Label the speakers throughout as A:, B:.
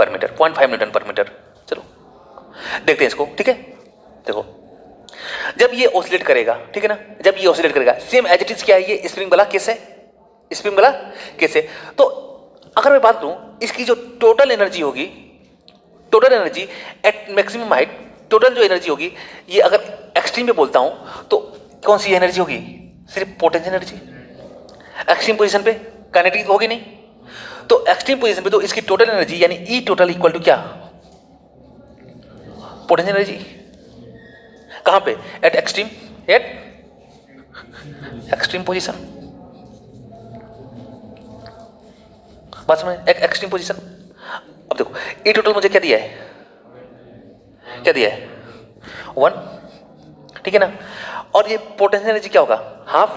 A: पर metre, 0.5 Newton पर metre. चलो देखते हैं इसको, ठीक है। देखो जब ये ऑसिलेट करेगा, ठीक है ना, जब ये ऑसिलेट करेगा, सेम एज इट इज क्या है, ये स्प्रिंग वाला केस है, स्प्रिंग वाला केस है। तो अगर मैं बात करूं इसकी जो टोटल एनर्जी होगी, total energy at maximum height, total जो एनर्जी होगी, ये अगर एक्सट्रीम पे बोलता हूं तो कौन सी एनर्जी होगी, सिर्फ पोटेंशियल एनर्जी। एक्सट्रीम पोजीशन पे काइनेटिक होगी नहीं, तो एक्सट्रीम पोजीशन पे तो इसकी टोटल एनर्जी यानी ई टोटल इक्वल टू क्या, पोटेंशियल एनर्जी। कहां पे, eight extreme, eight extreme position, बात समझ, एक्सट्रीम पोजीशन। अब देखो ई टोटल मुझे क्या दिया है, क्या दिया है, 1, ठीक है ना, और ये पोटेंशियल एनर्जी क्या होगा, हाफ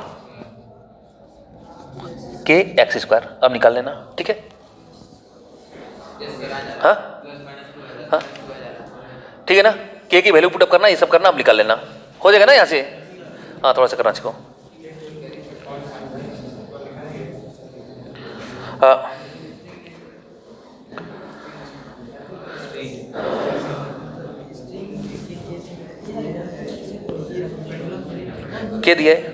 A: के एक्स स्क्वायर। अब निकाल लेना, ठीक है। हाँ हाँ ठीक है ना, के की वैल्यू पुटअप करना, ये सब करना, अब निकाल लेना, हो जाएगा ना यहाँ से। हाँ थोड़ा सा करना इसको, हाँ के दिया है,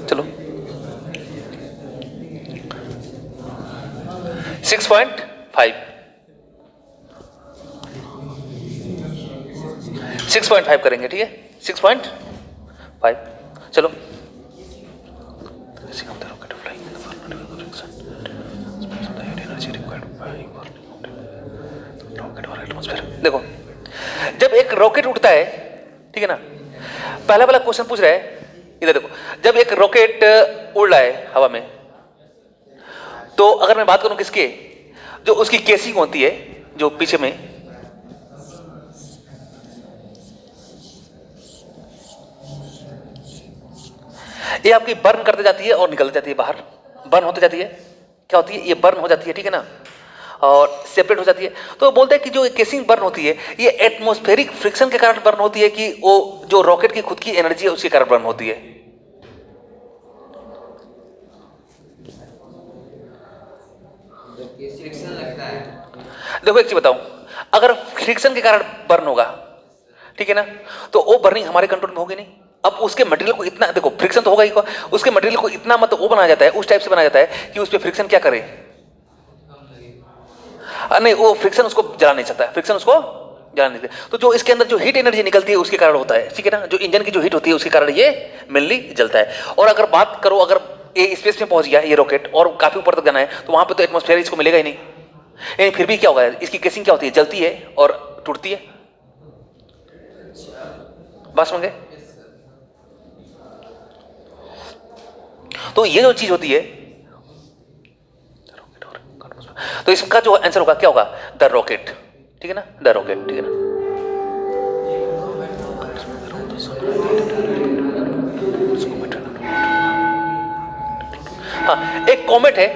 A: चलो 6.5, 6.5 करेंगे, ठीक है, 6.5। चलो देखो जब एक रॉकेट उड़ता है, ठीक है ना, पहला वाला क्वेश्चन पूछ रहा है, इधर देखो, जब एक रॉकेट उड़ रहा है हवा में, तो अगर मैं बात करूं किसके, जो उसकी केसिंग होती है, जो पीछे में, ये आपकी बर्न करते जाती है और निकल जाती है बाहर, बर्न होते जाती है, क्या होती है, ये बर्न हो जाती है, ठीक है ना, और सेपरेट हो जाती है। तो बोलते हैं कि जो केसिंग बर्न होती है, ये एटमॉस्फेरिक फ्रिक्शन के कारण बर्न होती है कि वो जो रॉकेट की खुद की एनर्जी है उसके कारण बर्न होती है। देखो एक चीज बताऊं, अगर फ्रिक्शन के कारण बर्न होगा, ठीक है ना, तो वो बर्निंग हमारे कंट्रोल में होगी नहीं। अब उसके मटेरियल को इतना, देखो फ्रिक्शन तो होगा ही, उसके मटेरियल को इतना मतलब वो बनाया जाता है, उस टाइप से बनाया जाता है कि उस पर फ्रिक्शन क्या करे, नहीं वो फ्रिक्शन उसको जला नहीं सकता, फ्रिक्शन उसको जला नहीं सकता। तो जो इसके अंदर जो हीट एनर्जी निकलती है उसके कारण होता है, ठीक है ना, जो इंजन की जो हीट होती है उसके कारण ये मेनली जलता है। और अगर बात करो, अगर ये स्पेस में पहुंच गया ये रॉकेट और काफी ऊपर तक जाना है, तो वहां पे तो एटमॉस्फेयर इसको मिलेगा ही नहीं, फिर भी क्या होगा, इसकी केसिंग क्या होती है, जलती है और टूटती है। बात समझ गए। तो ये जो चीज होती है, तो इसका जो आंसर होगा क्या होगा, द रॉकेट, ठीक है ना, द रॉकेट, ठीक है ना। हाँ एक कॉमेट है,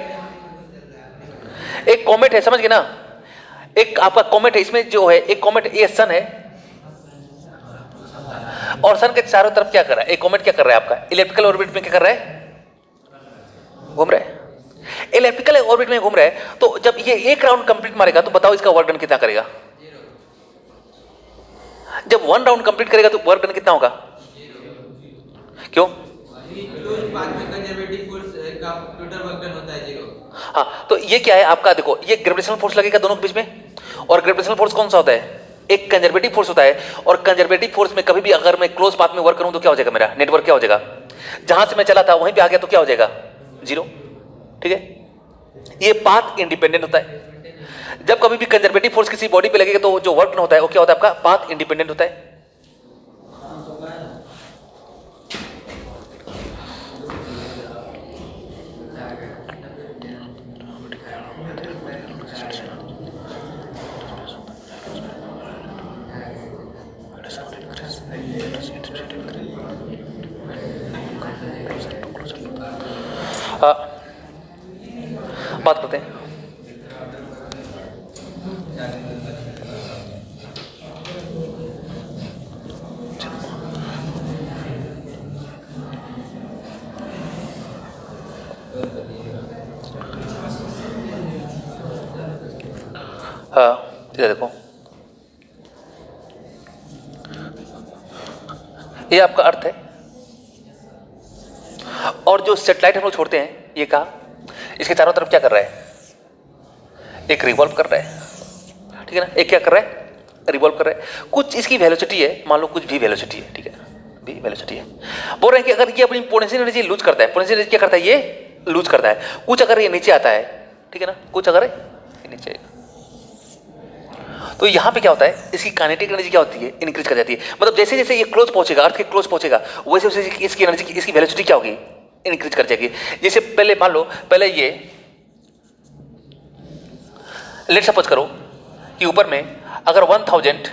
A: एक कॉमेट है, समझ गए ना, एक आपका कॉमेट है, इसमें जो है एक कॉमेट, ये सन है, और सन के चारों तरफ क्या कर रहा है, एक कॉमेट क्या कर रहा है आपका, इलेप्टिकल ऑर्बिट में क्या कर रहा है, घूम रहा है, इलेप्टिकल ऑर्बिट में घूम रहा है। तो जब ये एक राउंड कंप्लीट मारेगा तो बताओ इसका वर्क डन कितना करेगा, जब 1 राउंड कंप्लीट करेगा तो वर्क डन कितना होगा, क्यों, हाँ तो ये क्या है आपका, देखो ये ग्रेविटेशनल फोर्स लगेगा दोनों के बीच में, और ग्रेविटेशनल फोर्स कौन सा होता है, एक कंजर्वेटिव फोर्स होता है, और कंजर्वेटिव फोर्स में कभी भी अगर मैं क्लोज पाथ में वर्क करूं तो क्या हो जाएगा, मेरा नेटवर्क क्या हो जाएगा, जहां से मैं चला था वहीं पे आ गया तो क्या हो जाएगा, 0, ठीक है। ये पाथ इंडिपेंडेंट होता है, जब कभी भी कंजर्वेटिव फोर्स किसी बॉडी पे लगेगा तो जो वर्क होता है वो क्या होता है आपका, पाथ इंडिपेंडेंट होता है। हाँ, बात करते हैं। हाँ, ये देखो, ये आपका अर्थ है, और जो सेटेलाइट हम लोग छोड़ते हैं, ये कहा इसके चारों तरफ क्या कर रहा है, एक रिवॉल्व कर रहा है, ठीक है ना, एक क्या कर रहा है, रिवॉल्व कर रहा है। कुछ इसकी वेलोसिटी है, मान लो कुछ भी वेलोसिटी है, ठीक है, भी वेलोसिटी है। बोल रहे हैं कि अगर ये अपनी पोटेंशियल एनर्जी लूज करता है, पोटेंशियल एनर्जी क्या करता है, ये लूज करता है। कुछ अगर ये नीचे आता है, ठीक है ना, कुछ अगर ये नीचे आएगा, तो यहाँ पे क्या होता है, इसकी काइनेटिक एनर्जी क्या होती है, इंक्रीज कर जाती है। मतलब जैसे जैसे ये क्लोज पहुंचेगा, अर्थ के क्लोज पहुंचेगा, वैसे वैसे इसकी एनर्जी, इसकी वेलोसिटी क्या होगी, इंक्रीज कर जाएगी। जैसे पहले मान लो, पहले ये लेट सपोज करो कि ऊपर में अगर 1000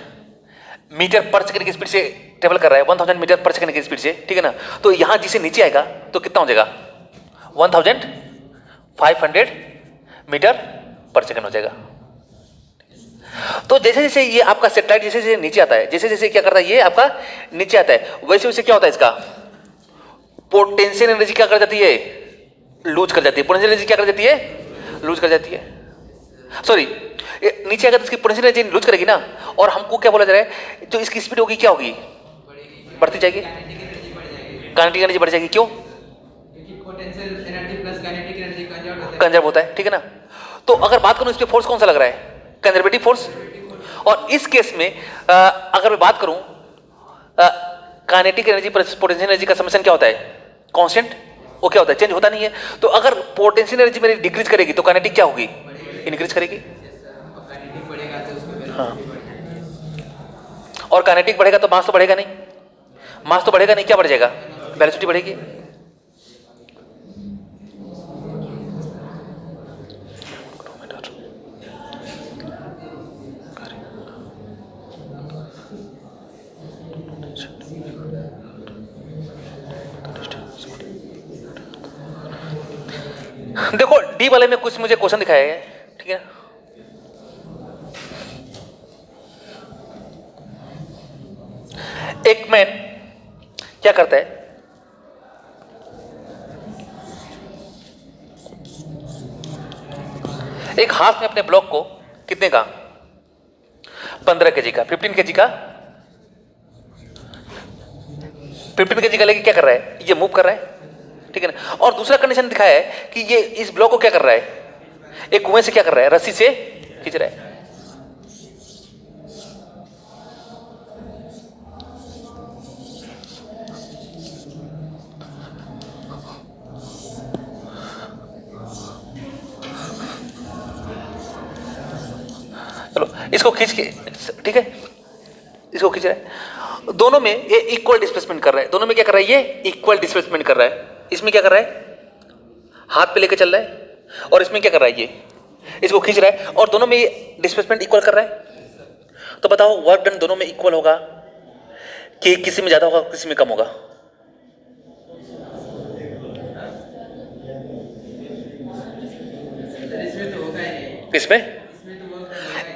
A: मीटर पर सेकंड की स्पीड से ट्रेवल कर रहा है, 1000 मीटर पर सेकंड की स्पीड से, ठीक है ना, तो यहां जिसे नीचे आएगा तो कितना हो जाएगा, 1500 मीटर पर सेकंड हो जाएगा। तो जैसे जैसे ये आपका सैटेलाइट जैसे जैसे नीचे आता है, जैसे जैसे क्या करता है, ये आपका नीचे आता है, वैसे वैसे क्या होता है, इसका पोटेंशियल एनर्जी क्या कर जाती है, लूज कर जाती है। पोटेंशियल एनर्जी क्या कर जाती है, लूज कर जाती है। सॉरी, नीचे अगर इसकी पोटेंशियल एनर्जी लूज करेगी ना, और हमको क्या बोला जा रहा है, जो इसकी स्पीड होगी क्या होगी, बढ़ती जाएगी, काइनेटिक एनर्जी बढ़ जाएगी। क्यों,
B: क्योंकि potential energy plus kinetic energy
A: conserve होता है, ठीक है ना। तो अगर बात करूं, इस पे फोर्स कौन सा लग रहा है, कंजर्वेटिव फोर्स। और इस केस में अगर मैं बात करूं, काइनेटिक एनर्जी पोटेंशियल एनर्जी का समेशन क्या होता है, कांस्टेंट, वो क्या होता है, चेंज होता नहीं है। तो अगर पोटेंशियल एनर्जी मेरी डिक्रीज करेगी तो काइनेटिक क्या होगी, इंक्रीज करेगी। हाँ, और काइनेटिक बढ़ेगा तो मास तो बढ़ेगा नहीं, मास तो बढ़ेगा नहीं, क्या बढ़ जाएगा, वेलोसिटी बढ़ेगी। देखो डी वाले में कुछ मुझे क्वेश्चन दिखाया है, ठीक है। एक मैन क्या करता है, एक हाथ में अपने ब्लॉक को कितने का, 15 केजी का, 15 केजी का, 15 केजी का लेके क्या कर रहा है, ये मूव कर रहा है, ठीक है ना। और दूसरा कंडीशन दिखाया है कि ये इस ब्लॉक को क्या कर रहा है, एक कुएं से क्या कर रहा है, रस्सी से खींच रहा है। चलो इसको खींच के, ठीक है, इसको खींच रहा है। दोनों में ये इक्वल डिस्प्लेसमेंट कर रहा है, दोनों में क्या कर रहा है, ये इक्वल डिस्प्लेसमेंट कर रहा है। इसमें क्या कर रहा है, हाथ पे लेके चल रहा है, और इसमें क्या कर रहा है, ये इसको खींच रहा है, और दोनों में ये डिस्प्लेसमेंट इक्वल कर रहा है। तो बताओ वर्क डन दोनों में इक्वल होगा कि किसी में ज्यादा होगा, किसी में कम होगा।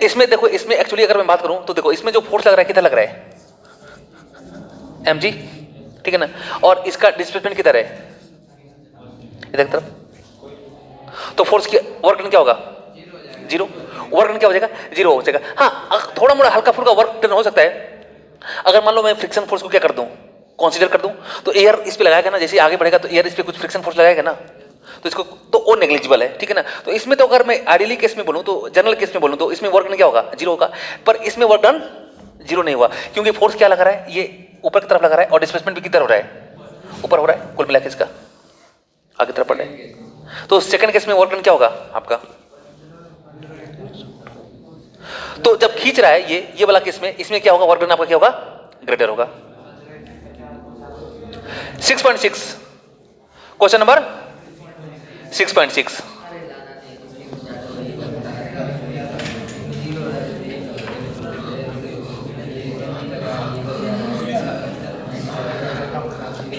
A: इसमें देखो, इसमें एक्चुअली अगर मैं बात करूं तो देखो, इसमें जो फोर्स लग रहा है कितना लग रहा है, mg, ठीक है ना, और इसका डिस्प्लेसमेंट किधर है, इधर की तरफ। तो फोर्स की वर्क डन क्या होगा, जीरो। वर्क डन क्या हो जाएगा, जीरो हो जाएगा। हाँ, थोड़ा मोड़ा हल्का फुल्का वर्क डन हो सकता है। अगर मान लो मैं फ्रिक्शन फोर्स को क्या कर दूं, कंसीडर कर दूं, तो एयर इस पे लगाएगा ना, जैसे आगे बढ़ेगा तो एयर इस पे कुछ फ्रिक्शन फोर्स लगाएगा ना, तो इसको तो वो नेग्लिजिबल है, ठीक है ना। तो इसमें तो अगर मैं आइडियली केस में बोलूं, तो जनरल केस में बोलूं, तो इसमें वर्क डन क्या होगा, जीरो होगा। पर इसमें वर्क डन जीरो नहीं हुआ, क्योंकि फोर्स क्या लगा रहा है, ये ऊपर की तरफ लगा रहा है, और डिस्प्लेसमेंट भी किधर हो रहा है, ऊपर हो रहा है, कुल मिला के इसका आगे तरफ पड़ रहा है। तो सेकंड केस में वर्क डन क्या होगा आपका, तो जब खींच रहा है ये वाला केस में, इसमें क्या होगा, वर्क डन आपका क्या होगा, ग्रेटर होगा। 6.6, क्वेश्चन नंबर 6.6।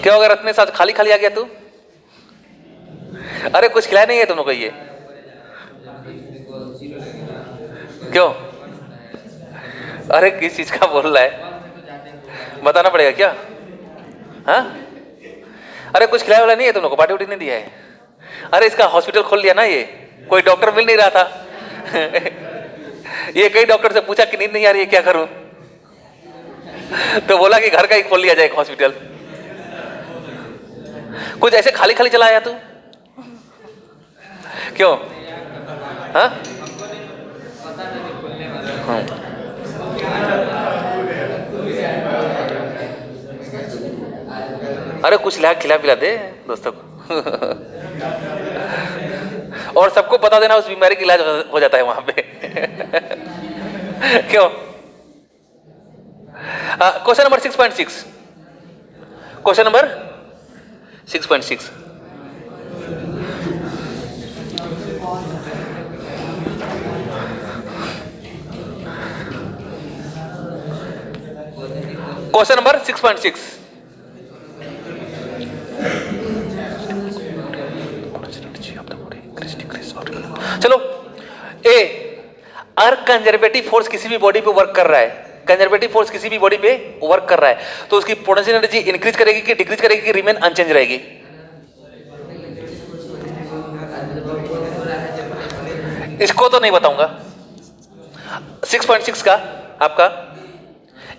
A: क्या होगा रत्नेश, आज खाली खाली आ गया तू। अरे कुछ खिलाया नहीं है तुम लोग को ये? क्यों? अरे किस चीज का बोल रहा है, बताना पड़ेगा क्या? हाँ, अरे कुछ खिलाया वाला नहीं है तुम लोग को? पार्टी उटी नहीं दिया है? अरे इसका हॉस्पिटल खोल लिया ना, ये कोई डॉक्टर मिल नहीं रहा था। ये कई डॉक्टर से पूछा कि नींद नहीं आ रही है, क्या करूं? तो बोला कि घर का ही खोल लिया जाए एक हॉस्पिटल। कुछ ऐसे खाली खाली चला आया तू, क्यों? हाँ, अरे कुछ ला खिला पिला दे दोस्तों को। और सबको बता देना, उस बीमारी का इलाज हो जाता है वहां पे। क्यों? Question number 6.6, question number 6.6। Question number 6.6। चलो, ए, अगर कंजर्वेटिव फोर्स किसी भी बॉडी पे वर्क कर रहा है, कंजर्वेटिव फोर्स किसी भी बॉडी पे वर्क कर रहा है, तो उसकी पोटेंशियल एनर्जी इंक्रीज करेगी कि डिक्रीज करेगी कि रिमेन अनचेंज रहेगी? इसको तो नहीं बताऊंगा। 6.6 का आपका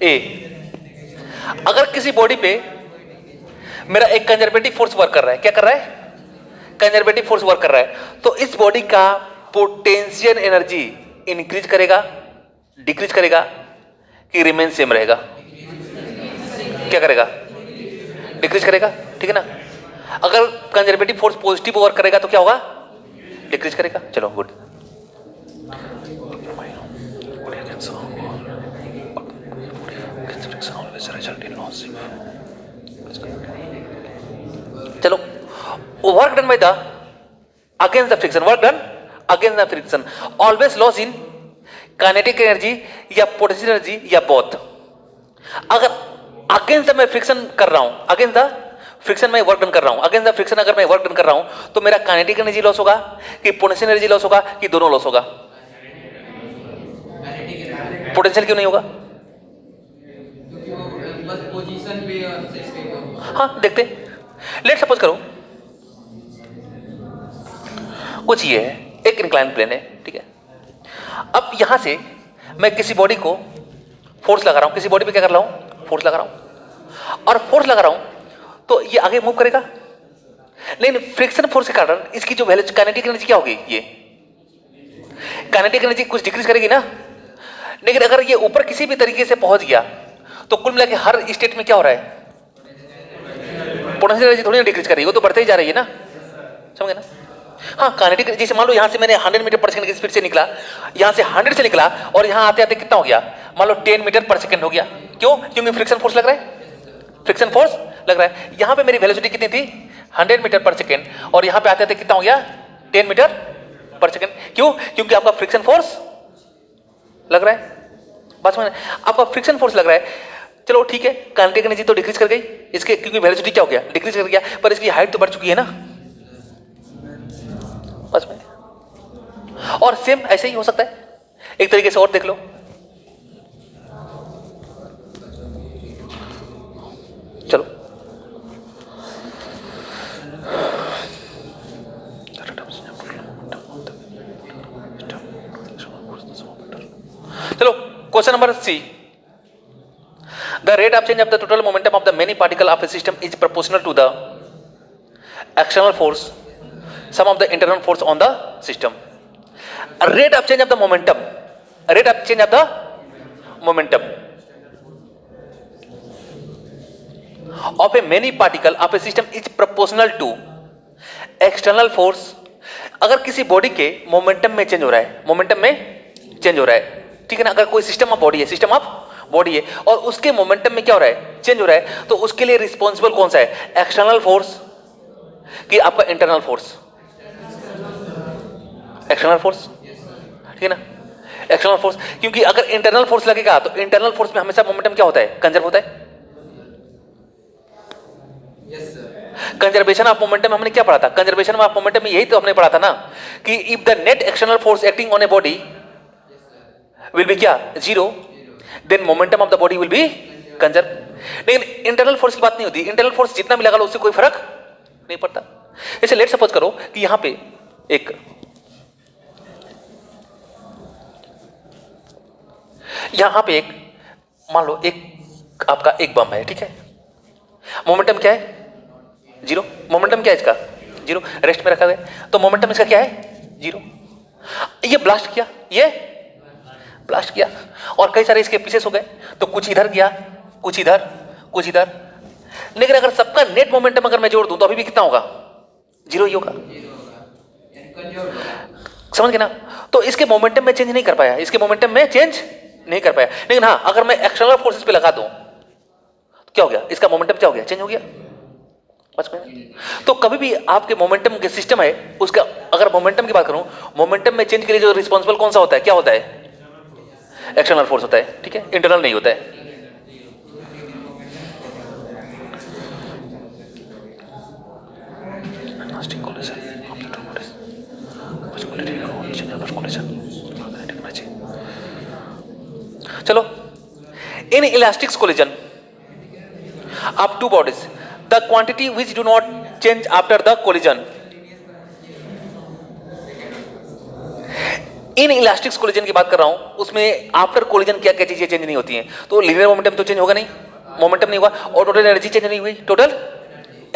A: ए, अगर किसी बॉडी पे मेरा एक कंजर्वेटिव फोर्स वर्क कर रहा है, क्या कर रहा है? कंजर्वेटिव फोर्स वर्क कर रहा है, तो इस बॉडी का पोटेंशियल एनर्जी इंक्रीज करेगा, डिक्रीज करेगा कि रिमेन सेम रहेगा? क्या करेगा? डिक्रीज करेगा, ठीक है ना? अगर कंजर्वेटिव फोर्स पॉजिटिव वर्क करेगा तो क्या होगा? डिक्रीज करेगा। चलो गुड। चलो, work done by the against the friction, work done against the friction always loss in kinetic energy या पोटेंशियल एनर्जी या बोथ। अगर अगेंस्ट द मैं फ्रिक्शन कर रहा हूं, अगेंस्ट द फ्रिक्शन में वर्क डन कर रहा हूं, अगेंस्ट द फ्रिक्शन अगर मैं वर्क डन कर रहा हूं, तो मेरा काइनेटिक एनर्जी लॉस होगा कि पोटेंशियल एनर्जी लॉस होगा कि दोनों लॉस होगा? पोटेंशियल क्यों नहीं होगा? हाँ देखते, लेट सपोज करो कुछ ये है, एक इंक्लाइन प्लेन है, ठीक है। अब यहां से मैं किसी बॉडी को फोर्स लगा रहा हूं, किसी बॉडी पे क्या कर रहा हूं? फोर्स लगा रहा हूं, और फोर्स लगा रहा हूं तो ये आगे मूव करेगा, लेकिन फ्रिक्शन फोर्स के कारण इसकी जो वैल्यू काइनेटिक एनर्जी क्या होगी? ये काइनेटिक एनर्जी कुछ डिक्रीज करेगी ना। लेकिन अगर ये ऊपर किसी भी तरीके से पहुंच गया तो कुल मिला के हर स्टेट में क्या हो रहा है? पोटेंशियल एनर्जी थोड़ी ना डिक्रीज करेगी, वो तो बढ़ते ही जा रही है ना, समझे ना? हाँ, काइनेटिक जैसे मान लो यहां से मैंने 100 मीटर पर सेकंड की स्पीड से निकला, यहां से 100 से निकला और यहां आते आते कितना हो गया? मान लो 10 मीटर पर सेकंड हो गया। क्यों? क्योंकि फ्रिक्शन फोर्स लग रहा है, फ्रिक्शन फोर्स लग रहा है। यहां पे मेरी वेलोसिटी कितनी थी? 100 मीटर पर सेकंड, और यहां पे आते आते कितना हो गया? 10 मीटर पर सेकंड। क्यों? क्योंकि आपका फ्रिक्शन फोर्स लग रहा है। बात समझ, आपका फ्रिक्शन फोर्स लग रहा है। चलो ठीक है, काइनेटिक एनर्जी तो डिक्रीज कर गई इसके, क्योंकि वेलोसिटी क्या हो गया? डिक्रीज कर गया, पर इसकी हाइट तो बढ़ चुकी है ना। बस में, और सेम ऐसे ही हो सकता है, एक तरीके से और देख लो। चलो, चलो question number C, the rate of change of the total momentum of the many particle of a system is proportional to the external force sum of the internal force on the system. Rate of change of the momentum, rate of change of the momentum of a many particle of a system is proportional to external force। अगर किसी body के momentum में change हो रहा है, momentum में change हो रहा है, ठीक है ना। अगर कोई सिस्टम ऑफ बॉडी है, सिस्टम ऑफ बॉडी है और उसके मोमेंटम में क्या हो रहा है? चेंज हो रहा है, तो उसके लिए रिस्पॉन्सिबल कौन सा है? एक्सटर्नल फोर्स कि आपका इंटरनल फोर्स? एक्सटर्नल फोर्स, ठीक है ना, एक्सटर्नल फोर्स। क्योंकि अगर इंटरनल फोर्स लगेगा तो इंटरनल फोर्स में हमेशा मोमेंटम क्या होता है? कंजर्व होता है। कंजर्वेशन ऑफ मोमेंटम हमने क्या पढ़ा था? कंजर्वेशन ऑफ मोमेंटम में यही तो हमने पढ़ा था ना कि if the net external force acting on a body will be क्या? Zero, then momentum of the body will be conserve. लेकिन इंटरनल फोर्स की बात नहीं होती, इंटरनल फोर्स जितना भी लगा लो उससे कोई फर्क नहीं पड़ता। जैसे लेट सपोज करो कि यहां पे एक मान लो एक आपका एक बम है, ठीक है, मोमेंटम क्या है? जीरो। मोमेंटम क्या है इसका? जीरो। रेस्ट में रखा गया तो मोमेंटम इसका क्या है? जीरो। ये ब्लास्ट किया, ये ब्लास्ट किया और कई सारे इसके पीसेस हो गए, तो कुछ इधर गया, कुछ इधर, कुछ इधर। लेकिन अगर सबका नेट मोमेंटम अगर मैं जोड़ दूं तो अभी भी कितना होगा? जीरो ही होगा। समझ गए ना? तो इसके मोमेंटम में चेंज नहीं कर पाया, इसके मोमेंटम में चेंज नहीं कर पाया। लेकिन हाँ, अगर मैं एक्सटर्नल फोर्सेस पे लगा दूं तो क्या हो गया? इसका मोमेंटम क्या हो गया? चेंज हो गया। समझ में? तो कभी भी आपके मोमेंटम के सिस्टम है उसका, अगर मोमेंटम की बात करूं, मोमेंटम में चेंज के लिए जो रिस्पॉन्सिबल कौन सा होता है? क्या होता है? एक्सटर्नल फोर्स होता है, ठीक है, इंटरनल नहीं होता है। चलो, in elastic collision of two bodies, the quantity which do not change after the collision. In elastic collision की बात कर रहा हूं, उसमें आफ्टर कोलिजन क्या क्या चीजें चेंज नहीं होती हैं? तो लीनियर मोमेंटम तो चेंज होगा नहीं, मोमेंटम नहीं हुआ, और टोटल एनर्जी चेंज नहीं हुई, टोटल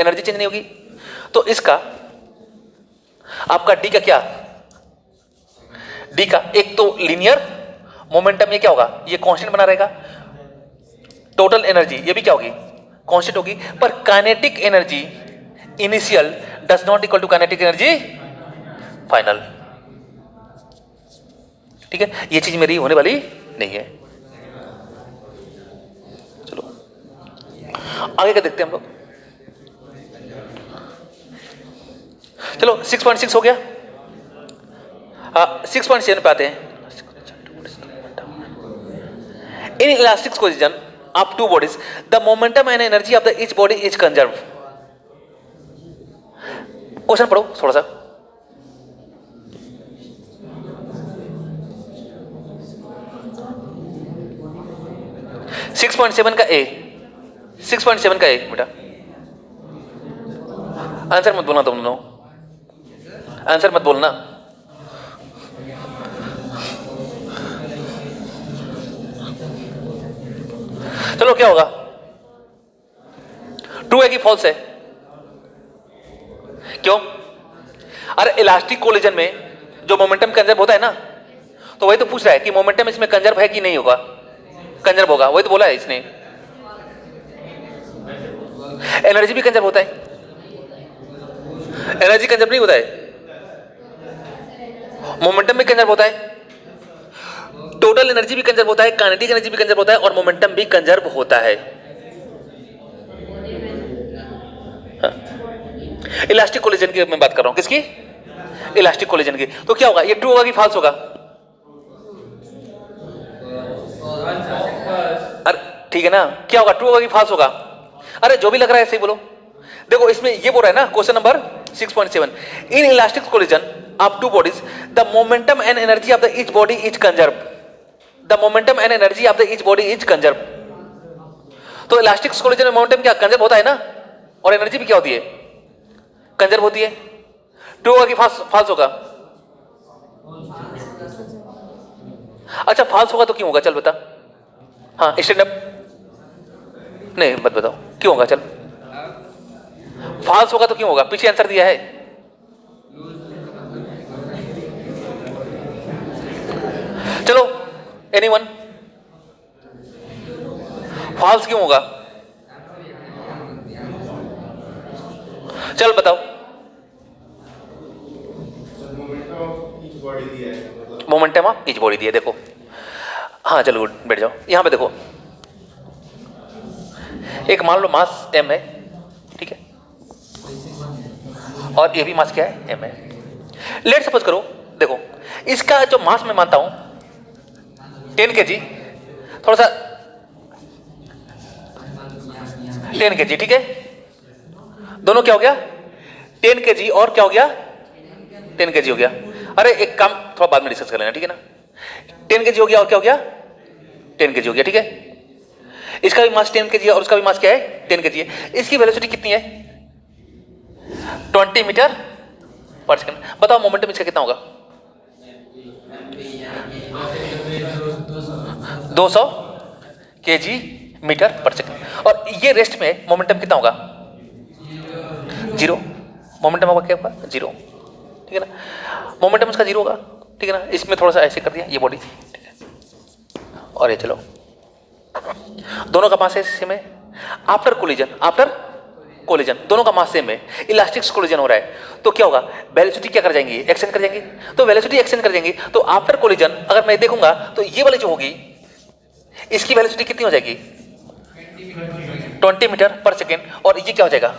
A: एनर्जी चेंज नहीं होगी। तो इसका आपका डी का क्या? डी का एक तो लीनियर मोमेंटम, ये क्या होगा? ये कांस्टेंट बना रहेगा। टोटल एनर्जी ये भी क्या होगी? कांस्टेंट होगी। पर kinetic energy initial does not equal to kinetic energy final. ठीक है, ये चीज मेरी होने वाली नहीं है। चलो आगे का देखते हैं हम लोग। चलो 6.6 हो गया। 6.7 पे आते हैं। In elastic collision of two bodies, the momentum and energy of the each body is conserved. Question पढ़ो थोड़ा सा। सिक्स पॉइंट सेवन का ए, 6.7 का ए बेटा, आंसर मत बोलना तुम दोनों, आंसर मत बोलना। चलो क्या होगा? ट्रू है कि फॉल्स है? क्यों? अरे इलास्टिक कोलिजन में जो मोमेंटम कंजर्व होता है ना, तो वही तो पूछ रहा है कि मोमेंटम इसमें कंजर्व है कि नहीं होगा? कंजर्व होगा, वही तो बोला है इसने। एनर्जी भी कंजर्व होता है, एनर्जी कंजर्व नहीं होता है, मोमेंटम भी कंजर्व होता है, टोटल एनर्जी भी कंजर्व होता है, काइनेटिक एनर्जी भी कंजर्व होता है, और मोमेंटम भी कंजर्व होता है। इलास्टिक कोलिजन की मैं बात कर रहा हूं, किसकी? इलास्टिक कोलिजन की। तो क्या होगा? ये ट्रू होगा कि फॉल्स होगा? अरे ठीक है ना, क्या होगा? ट्रू होगा कि फॉल्स होगा? अरे जो भी लग रहा है सही बोलो। देखो इसमें ये बोल रहा है ना, question number 6.7, in elastic collision of two bodies the momentum and energy of the each body is conserve. The momentum and energy of the each body is conserve. तो इलास्टिक कोलिजन में मोमेंटम क्या conserve होता है ना, और energy भी क्या होती है? कंजर्व होती है। ट्रू होगा कि फॉल्स होगा? अच्छा फॉल्स होगा तो क्यों होगा? चल बता। हाँ स्टैंड अप, नहीं मत बताओ क्यों होगा। चल फॉल्स होगा तो क्यों होगा? पीछे आंसर दिया है। चलो एनीवन, फॉल्स क्यों होगा? चल बताओ। मोमेंटम ऑफ ईच बॉडी दिया, देखो। हाँ चलो गुड, बैठ जाओ। यहां पे देखो, एक मान लो मास m है, ठीक है, और ये भी मास क्या है? m है। लेट सपोज करो, देखो इसका जो मास मैं मानता हूं 10 kg, थोड़ा सा 10 kg, ठीक है। दोनों क्या हो गया 10 kg और क्या हो गया 10 kg हो गया। अरे एक काम थोड़ा बाद में डिस्कस कर लेना, ठीक है ना। 10 kg हो गया और क्या हो गया 10 kg हो गया, ठीक है। इसका भी मास 10 kg है और उसका भी मास क्या है 10 kg है। इसकी वेलोसिटी कितनी है 20 मीटर पर सेकंड। बताओ मोमेंटम इसका कितना होगा 200 kg मीटर पर सेकंड। और ये रेस्ट में मोमेंटम कितना होगा 0। मोमेंटम होगा क्या होगा 0, ठीक है ना। मोमेंटम इसका 0 होगा, ठीक है ना। इसमें थोड़ा सा ऐसे कर दिया ये बॉडी, ठीक है। और ये चलो दोनों का मास सेम है। आफ्टर कोलिजन दोनों का मास सेम है। इलास्टिक कोलिजन हो रहा है तो क्या होगा वेलोसिटी क्या कर जाएंगी एक्सचेंज कर जाएंगी। तो वेलोसिटी एक्सचेंज कर जाएंगी तो आफ्टर कोलिजन अगर मैं देखूंगा तो ये वाली जो होगी इसकी वेलोसिटी कितनी हो जाएगी 20 मीटर पर सेकेंड। और ये क्या हो जाएगा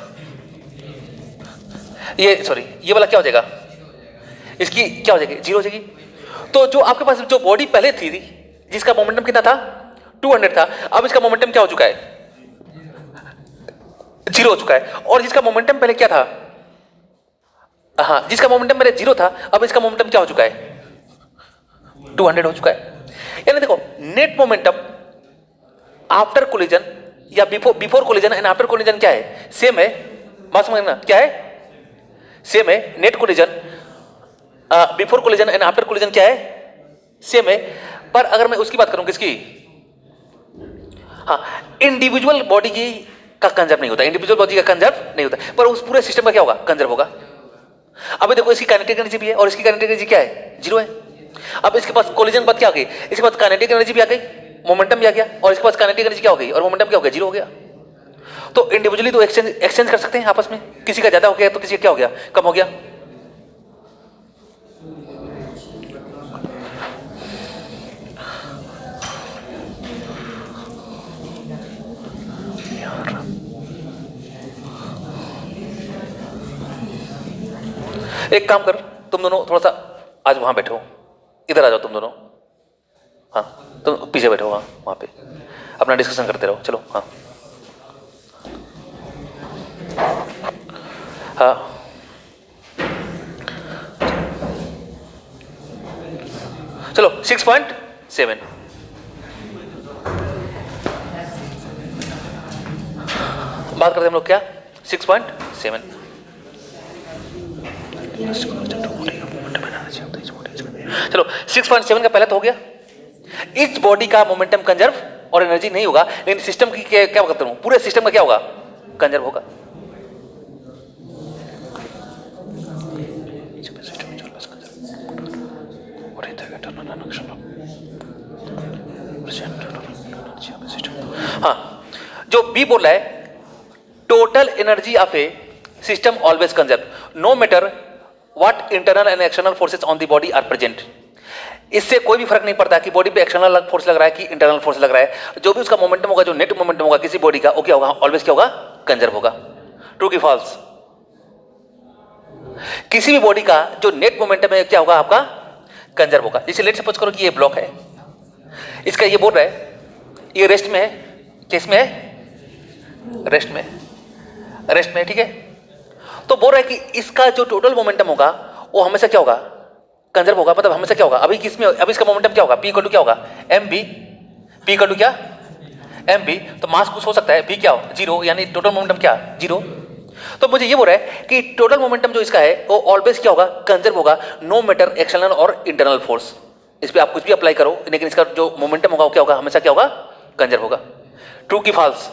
A: ये वाला क्या हो जाएगा इसकी क्या हो जाएगी 0 हो जाएगी। तो जो आपके पास जो बॉडी पहले थी जिसका मोमेंटम कितना था 200 था, अब इसका मोमेंटम क्या हो चुका है 0 हो चुका है। और जिसका मोमेंटम पहले क्या था हाँ जिसका मोमेंटम पहले 0 था अब इसका मोमेंटम क्या हो चुका है 200 हो चुका है। यानी देखो नेट मोमेंटम आफ्टर कोलिजन या before collision and after collision क्या है सेम है। बात समझना क्या है सेम है। Net collision before collision and after collision क्या है सेम है। पर अगर मैं उसकी बात करूं किसकी हाँ इंडिविजुअल बॉडी की का कंजर्व नहीं होता, इंडिविजुअल बॉडी का कंजर्व नहीं होता, पर उस पूरे सिस्टम का क्या होगा कंजर्व होगा। अभी देखो इसकी काइनेटिक एनर्जी भी है और इसकी काइनेटिक एनर्जी क्या है 0 है। अब इसके पास कोलिजन के बाद क्या आ गई इसके पास काइनेटिक एनर्जी भी आ गई मोमेंटम भी आ गया और इसके पास काइनेटिक एनर्जी क्या हो गई और मोमेंटम क्या हो गया 0 हो गया। तो इंडिविजुअली तो एक्सचेंज कर सकते हैं आपस में, किसी का ज्यादा हो गया तो किसी का क्या हो गया कम हो गया। एक काम कर तुम दोनों थोड़ा सा आज वहां बैठो, इधर आ जाओ तुम दोनों। हाँ तुम पीछे बैठो हाँ वहां पे अपना डिस्कशन करते रहो। चलो हाँ हाँ चलो 6.7 बात करते हैं हम लोग क्या 6.7। चलो 6.7 का पहला तो हो गया। इस बॉडी का मोमेंटम कंजर्व और एनर्जी नहीं होगा लेकिन सिस्टम की क्या करता हूं पूरे सिस्टम का क्या होगा कंजर्व होगा। हाँ जो बी बोल रहा है total energy of a system always conserve no matter what internal and external forces on the body are present. इससे कोई भी फर्क नहीं पड़ता कि बॉडी पे एक्सटर्नल फोर्स लग रहा है कि इंटरनल फोर्स लग रहा है, जो भी उसका मोमेंटम होगा जो नेट मोमेंटम होगा किसी बॉडी का वो क्या होगा ऑलवेज क्या होगा कंजर्व होगा। ट्रू की फॉल्स। किसी भी बॉडी का जो नेट मोमेंटम है क्या होगा आपका कंजर्व होगा। जैसे लेट सपोज करो कि ये ब्लॉक है, इसका ये बोल रहा है ये रेस्ट में है, किस में है रेस्ट में, ठीक है। तो बोल रहा है कि इसका जो टोटल मोमेंटम होगा वो हमेशा क्या होगा कंजर्व होगा, मतलब हमेशा क्या होगा अभी किसमें अभी इसका मोमेंटम क्या होगा P इक्वल टू क्या होगा mb, P इक्वल टू क्या mb। तो मास कुछ हो सकता है v क्या हो 0 यानी टोटल मोमेंटम क्या 0। तो मुझे ये बोल रहा है कि टोटल मोमेंटम जो इसका है वो ऑलवेज क्या होगा कंजर्व होगा नो मैटर एक्सटर्नल और इंटरनल फोर्स। इस पर आप कुछ भी अप्लाई करो लेकिन इसका जो मोमेंटम होगा वो क्या होगा हमेशा क्या होगा कंजर्व होगा। ट्रू की फॉल्स।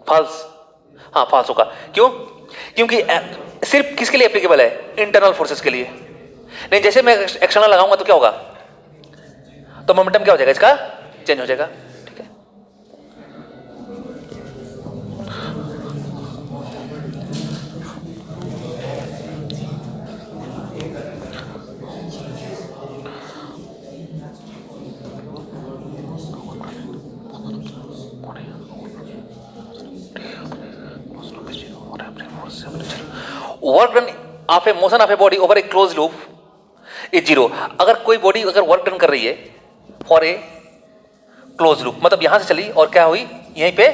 A: फॉल्स हाँ फॉल्स होगा। क्यों क्योंकि सिर्फ किसके लिए एप्लीकेबल है इंटरनल फोर्सेस के लिए, नहीं जैसे मैं एक्सटर्नल लगाऊंगा तो क्या होगा तो मोमेंटम क्या हो जाएगा इसका चेंज हो जाएगा, ठीक है। Work done of A motion of a body over A close loop is 0। अगर कोई बॉडी अगर वर्क डन कर रही है फॉर ए क्लोज लूप, मतलब यहां से चली और क्या हुई यहीं पे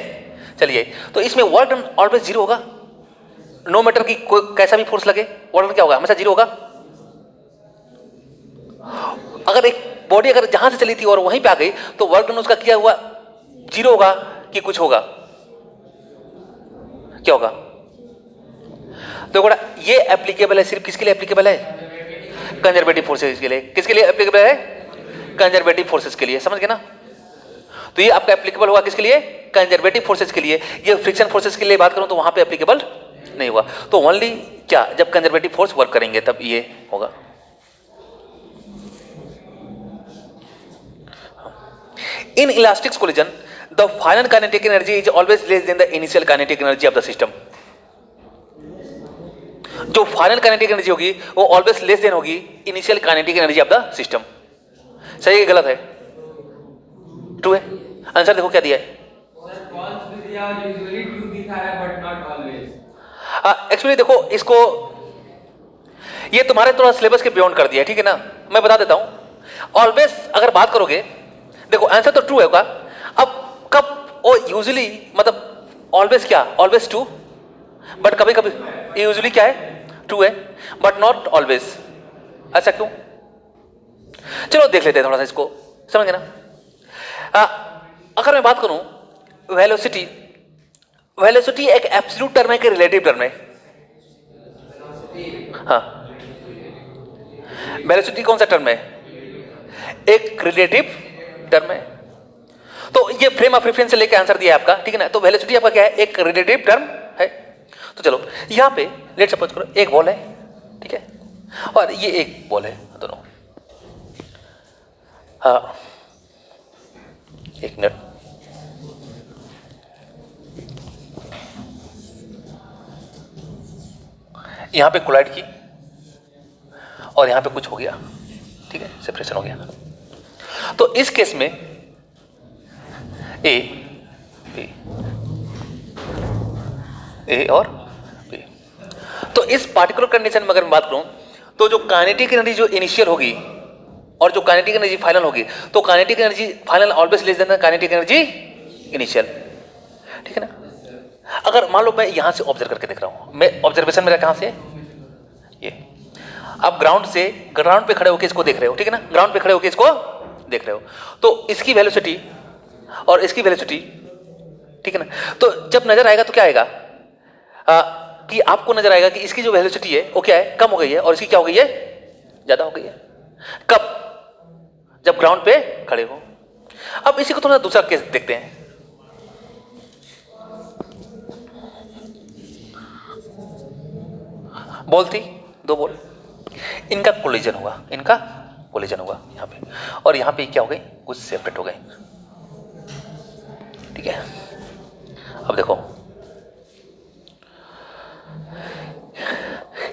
A: चलिए, तो इसमें वर्क डन ऑलवेज जीरो होगा, नो मैटर कि कोई कैसा भी फोर्स लगे, वर्क डन क्या होगा, हमेशा जीरो होगा। अगर एक बॉडी अगर जहां से चली थी और वहीं पे आ गई तो वर्क डन उसका क्या हुआ, जीरो होगा कि कुछ होगा, क्या होगा। तो बेटा ये एप्लीकेबल है, सिर्फ किसके लिए एप्लीकेबल है, कंजर्वेटिव फोर्सेस के लिए। किसके लिए एप्लीकेबल है, कंजर्वेटिव फोर्सेस के लिए, समझ गए ना। तो ये आपका एप्लीकेबल होगा किसके लिए, कंजर्वेटिव फोर्सेस के लिए। ये फ्रिक्शन फोर्सेस के लिए बात करूं तो वहां पे एप्लीकेबल नहीं हुआ। तो ओनली क्या, जब कंजर्वेटिव फोर्स वर्क करेंगे तब ये होगा। In elastic collision the final kinetic energy is always less than the initial kinetic energy of the system. जो फाइनल काइनेटिक एनर्जी होगी वो ऑलवेज लेस देन होगी initial kinetic energy of the system. सही है गलत है, ट्रू है। Answer देखो क्या दिया है, एक्चुअली देखो इसको, ये तुम्हारे थोड़ा सिलेबस के बियॉन्ड कर दिया है, ठीक है ना। मैं बता देता हूं, ऑलवेज अगर बात करोगे, देखो आंसर तो ट्रू होगा। अब कब वो यूजुअली मतलब ऑलवेज क्या, ऑलवेज ट्रू, बट कभी कभी यूजुअली क्या है, ट्रू है, बट नॉट ऑलवेज। ऐसा क्यों, चलो देख लेते हैं थोड़ा सा इसको, समझ गए ना। अगर मैं बात करूं वेलोसिटी, वेलोसिटी एक एब्सोल्यूट टर्म है कि रिलेटिव टर्म है, हाँ वेलोसिटी कौन सा टर्म है, एक रिलेटिव टर्म है। तो ये फ्रेम ऑफ रेफरेंस से लेके आंसर दिया है आपका, ठीक है ना। तो वेलोसिटी आपका क्या है, एक रिलेटिव टर्म है। तो चलो यहां पे लेट सपोज करो एक बॉल है, ठीक है, और ये एक बॉल है दोनों, हाँ एक मिनट, यहां पे कोलाइड की और यहां पे कुछ हो गया, ठीक है, सेपरेशन हो गया। तो इस केस में ए बी, ए और बी, तो इस पार्टिकुलर कंडीशन में अगर मैं बात करूं तो जो काइनेटिक एनर्जी जो इनिशियल होगी और जो काइनेटिक एनर्जी फाइनल होगी, तो kinetic energy final always less than kinetic energy initial, ठीक है ना। अगर मान लो मैं यहां से ऑब्जर्व करके देख रहा हूं, मैं ऑब्जर्वेशन मेरा कहां से है, ये आप ग्राउंड से, ग्राउंड पे खड़े होकर इसको देख रहे हो, ठीक है ना, ग्राउंड पे खड़े होकर इसको देख रहे हो, तो इसकी वेलोसिटी और इसकी वेलोसिटी, ठीक है ना। तो जब नजर आएगा तो क्या आएगा, कि आपको नजर आएगा कि इसकी जो वेलोसिटी है वो क्या है, कम हो गई है, और इसकी क्या हो गई है, ज्यादा हो गई है। कब, जब ग्राउंड पे खड़े हो। अब इसी को थोड़ा दूसरा केस देखते हैं। बॉल थी, दो बॉल, इनका कोलिजन हुआ, इनका कोलिजन हुआ यहां पे, और यहां पे क्या हो गए, कुछ सेपरेट हो गए, ठीक है। अब देखो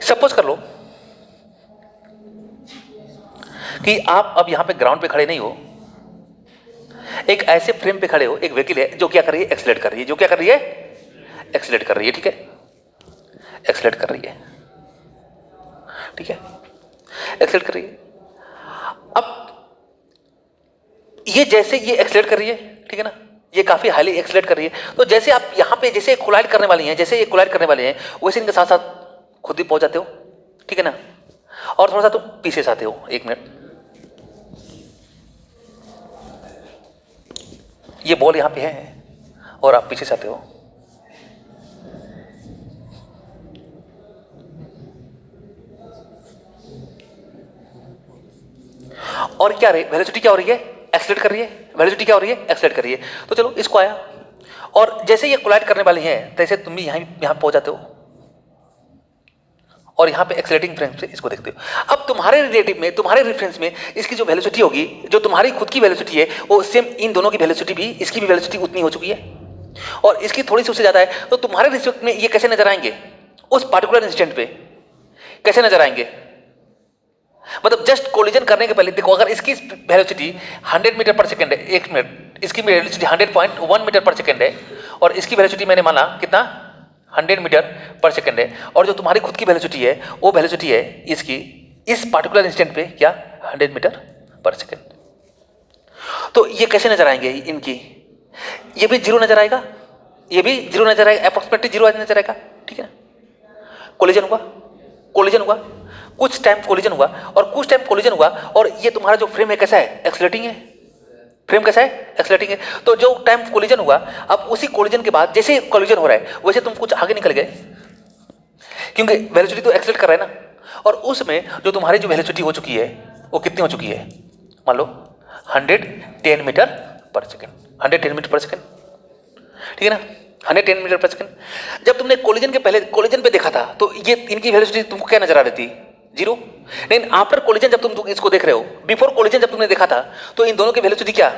A: सपोज कर लो कि आप अब यहां पे ग्राउंड पे खड़े नहीं हो, एक ऐसे फ्रेम पे खड़े हो, एक व्हीकल है जो क्या कर रही है, एक्सीलरेट कर रही है, जो क्या कर रही है, एक्सीलरेट कर रही है, ठीक है, एक्सीलरेट कर रही है, ठीक है, एक्सीलरेट कर रही है। अब ये जैसे ये एक्सीलरेट कर रही है, ठीक है ना, ये काफी हाईली एक्सीलरेट कर रही है, तो जैसे आप यहां पे जैसे कोलाइड करने वाली हैं, जैसे ये कोलाइड करने वाले हैं, वैसे इनके साथ साथ खुद ही पहुंच जाते हो, ठीक है ना, और थोड़ा सा तुम पीछे से आते हो, एक मिनट, ये बॉल यहां पे है और आप पीछे से आते हो, और क्या रही वेलोसिटी, क्या हो रही है, एक्सीलरेट कर रही है, वेलोसिटी क्या हो रही है, एक्सीलरेट कर रही है। तो चलो इसको आया, और जैसे ये कोलाइड करने वाली है तैसे तुम भी यहां पहुंच जाते हो, और यहां पे एक्सीलरेटिंग फ्रेम से इसको देखते हो। अब तुम्हारे रिलेटिव में, तुम्हारे रेफरेंस में इसकी जो वेलोसिटी होगी, जो तुम्हारी खुद की वेलोसिटी है, वो सेम इन दोनों की वेलोसिटी भी, इसकी भी वेलोसिटी उतनी हो चुकी है और इसकी थोड़ी सी उससे ज्यादा है। तो तुम्हारे रिस्पेक्ट में ये कैसे नजर आएंगे, उस पार्टिकुलर इंस्टेंट पे कैसे नजर आएंगे, मतलब जस्ट कोलिजन करने के पहले देखो, अगर इसकी वेलोसिटी 100 मीटर पर सेकंड है, एक मिनट, इसकी वेलोसिटी 100.1 मीटर पर सेकंड है, और इसकी वेलोसिटी मैंने माना कितना, 100 मीटर पर सेकंड है, और जो तुम्हारी खुद की वेलोसिटी है वो वेलोसिटी है इसकी इस पार्टिकुलर इंस्टेंट पे क्या, 100 मीटर पर सेकंड। तो ये कैसे नजर आएंगे इनकी, ये भी जीरो नजर आएगा, ये भी जीरो नजर आएगा, अप्रोक्सीमेटली जीरो नजर आएगा, ठीक है ना। कोलिजन हुआ, कोलिजन हुआ, कुछ टाइम कोलिजन हुआ और कुछ टाइम कोलिजन हुआ और ये तुम्हारा जो फ्रेम है कैसा है, एक्सलेटिंग है, फ्रेम कैसा है, एक्सलेटिंग है। तो जो टाइम कोलिजन हुआ, अब उसी कोलिजन के बाद जैसे कोलिजन हो रहा है वैसे तुम कुछ आगे निकल गए, क्योंकि वेलोसिटी तो एक्सेलरेट कर रहा है ना। और उसमें जो तुम्हारी जो वेलोसिटी हो चुकी है वो कितनी हो चुकी है, मान लो 110 मीटर पर सेकेंड, 110 मीटर पर सेकेंड, ठीक है ना, 110 मीटर पर सेकेंड। जब तुमने कोलिजन के पहले कोलिजन पे देखा था तो ये इनकी वेलोसिटी तुमको क्या नजर आ रही थी, जीरो। लेकिन आफ्टर कोलिजन जब तुम इसको देख रहे हो, बिफोर कोलिजन जब तुमने देखा था तो इन दोनों की वेलोसिटी क्या,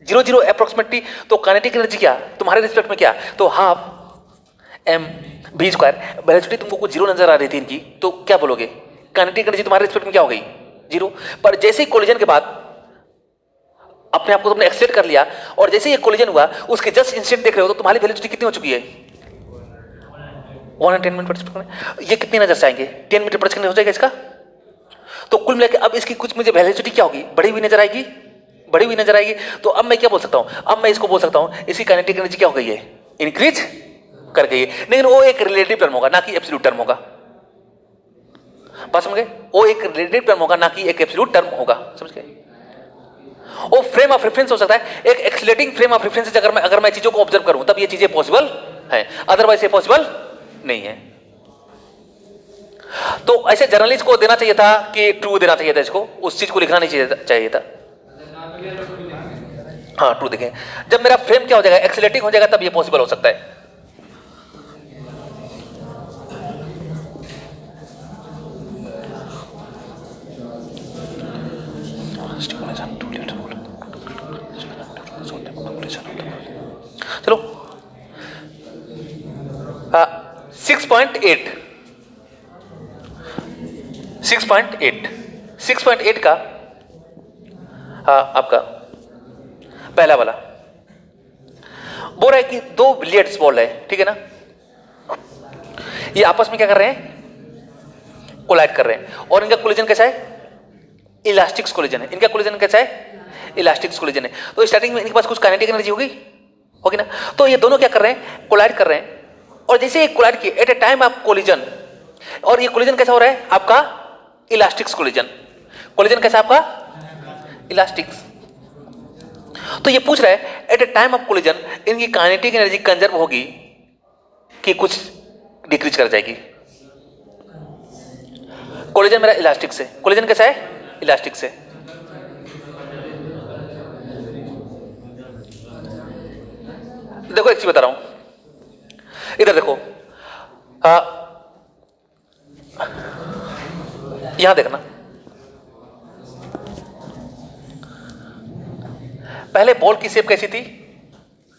A: जीरो जीरो अप्रोक्सीमेटली। तो काइनेटिक एनर्जी क्या तुम्हारे रिस्पेक्ट में, क्या तो half M B square. Velocity तुमको कुछ जीरो नजर आ रही थी इनकी, तो क्या बोलोगे, काइनेटिक एनर्जी तुम्हारे रिस्पेक्ट में क्या हो गई, जीरो। पर जैसे ही कोलिजन के बाद अपने आप को तुमने एक्सलेट कर लिया और जैसे ही कोलिजन हुआ उसके जस्ट इंस्टेंट देख रहे हो तो तुम्हारी वेलोसिटी कितनी हो चुकी है, 110 मीटर पर सेकंड। ये कितनी नजर से आएंगे, 10 मीटर पर सेकंड हो जाएगा इसका। तो कुल मिलाकर अब इसकी कुछ मुझे वेलोसिटी क्या होगी, बढ़ी हुई नजर आएगी, बढ़ी हुई नजर आएगी। तो अब मैं क्या बोल सकता हूं, अब मैं इसको बोल सकता हूं इसकी काइनेटिक एनर्जी क्या हो गई है, इंक्रीज कर गई है। लेकिन वो एक रिलेटिव टर्म होगा ना कि एब्सोल्यूट टर्म होगा, बात समझ गए, वो एक रिलेटिव टर्म होगा ना कि एक एब्सोल्यूट टर्म होगा, समझ गए। वो फ्रेम ऑफ रेफरेंस हो सकता है, एक एक्सीलरेटिंग फ्रेम ऑफ रेफरेंस से अगर मैं चीजों को ऑब्जर्व करूं तब ये चीजें पॉसिबल है, अदरवाइज ये पॉसिबल नहीं है। तो ऐसे जर्नलिस्ट को देना चाहिए था कि ट्रू देना चाहिए था, इसको उस चीज को लिखना नहीं चाहिए था। हाँ ट्रू देखें, जब मेरा फ्रेम क्या हो जाएगा, एक्सीलरेटिंग हो जाएगा तब ये पॉसिबल हो सकता है। चलो 6.8 6.8 का आपका पहला वाला बोल रहा है कि दो बिलियर्ड्स बॉल है, ठीक है ना, ये आपस में क्या कर रहे हैं, कोलाइड कर रहे हैं और इनका कोलिजन कैसा है, इलास्टिक कोलिजन है। इनका कोलिजन कैसा है, इलास्टिक कोलिजन है। तो स्टार्टिंग में इनके पास कुछ काइनेटिक एनर्जी होगी ना। तो ये दोनों क्या कर रहे हैं, कोलाइड कर रहे हैं और जैसे ये कोलाइड किए at a time of collision, और ये कोलिजन कैसा हो रहा है आपका, इलास्टिक कोलिजन। कोलिजन कैसा आपका, इलास्टिक। तो ये पूछ रहा है at a time of collision इनकी काइनेटिक एनर्जी कंजर्व होगी कि कुछ डिक्रीज कर जाएगी। कोलिजन मेरा इलास्टिक से, कोलिजन कैसा है, इलास्टिक से। देखो एक चीज बता रहा हूं, इधर देखो, यहां देखना, पहले बॉल की शेप कैसी थी,